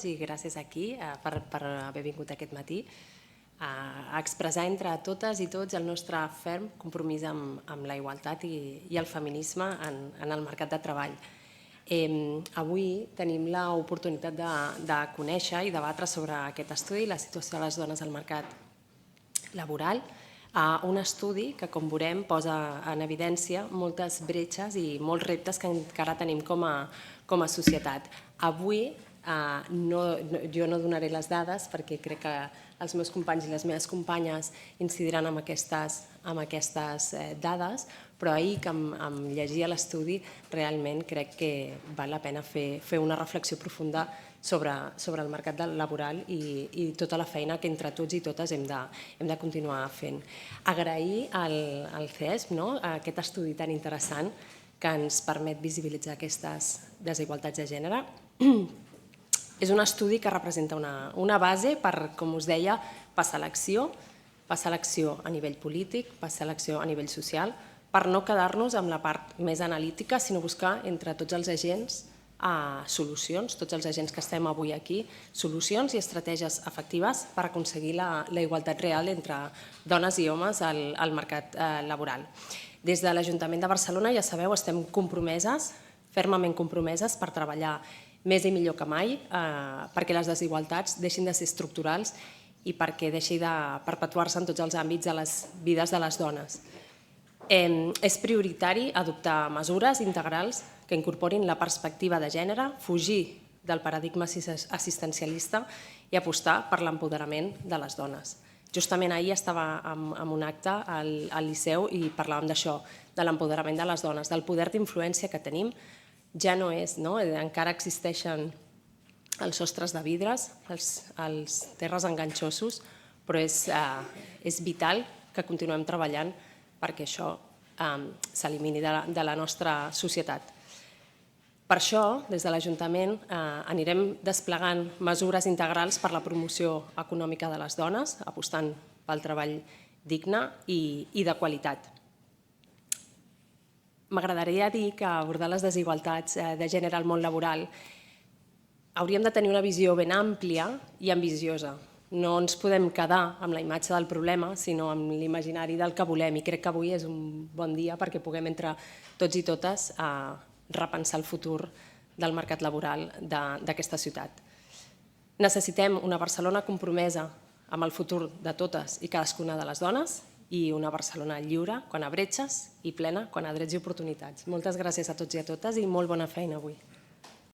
I gràcies aquí per haver vingut aquest matí a expressar entre totes i tots el nostre ferm compromís amb la igualtat i el feminisme en el mercat de treball. Avui tenim l'oportunitat de conèixer i debatre sobre aquest estudi, la situació de les dones al mercat laboral, un estudi que, com veurem, posa en evidència moltes bretxes i molts reptes que encara tenim com a societat. Avui jo no donaré les dades perquè crec que els meus companys i les meves companyes incidiran en aquestes dades, però ahir que em llegia l'estudi realment crec que val la pena fer una reflexió profunda sobre el mercat laboral i tota la feina que entre tots i totes hem de continuar fent. Agrair al CESP aquest estudi tan interessant que ens permet visibilitzar aquestes desigualtats de gènere. És un estudi que representa una base per, com us deia, passar a l'acció a nivell polític, passar a l'acció a nivell social, per no quedar-nos amb la part més analítica, sinó buscar entre tots els agents solucions, tots els agents que estem avui aquí, solucions i estratègies efectives per aconseguir la igualtat real entre dones i homes al mercat laboral. Des de l'Ajuntament de Barcelona, ja sabeu, estem compromeses, fermament compromeses per treballar més i millor que mai, perquè les desigualtats deixin de ser estructurals i perquè deixi de perpetuar-se en tots els àmbits de les vides de les dones. És prioritari adoptar mesures integrals que incorporin la perspectiva de gènere, fugir del paradigma assistencialista i apostar per l'empoderament de les dones. Justament ahir estava en un acte al Liceu i parlàvem d'això, de l'empoderament de les dones, del poder d'influència que tenim. Ja no és, encara existeixen els sostres de vidres, els terres enganxosos, però és vital que continuem treballant perquè això s'elimini de la nostra societat. Per això, des de l'Ajuntament, anirem desplegant mesures integrals per la promoció econòmica de les dones, apostant pel treball digne i de qualitat. M'agradaria dir que abordar les desigualtats de gènere al món laboral hauríem de tenir una visió ben àmplia i ambiciosa. No ens podem quedar amb la imatge del problema, sinó amb l'imaginari del que volem, i crec que avui és un bon dia perquè puguem entre tots i totes repensar el futur del mercat laboral d'aquesta ciutat. Necessitem una Barcelona compromesa amb el futur de totes i cadascuna de les dones i una Barcelona lliure quant a bretxes i plena quant a drets i oportunitats. Moltes gràcies a tots i a totes i molt bona feina avui.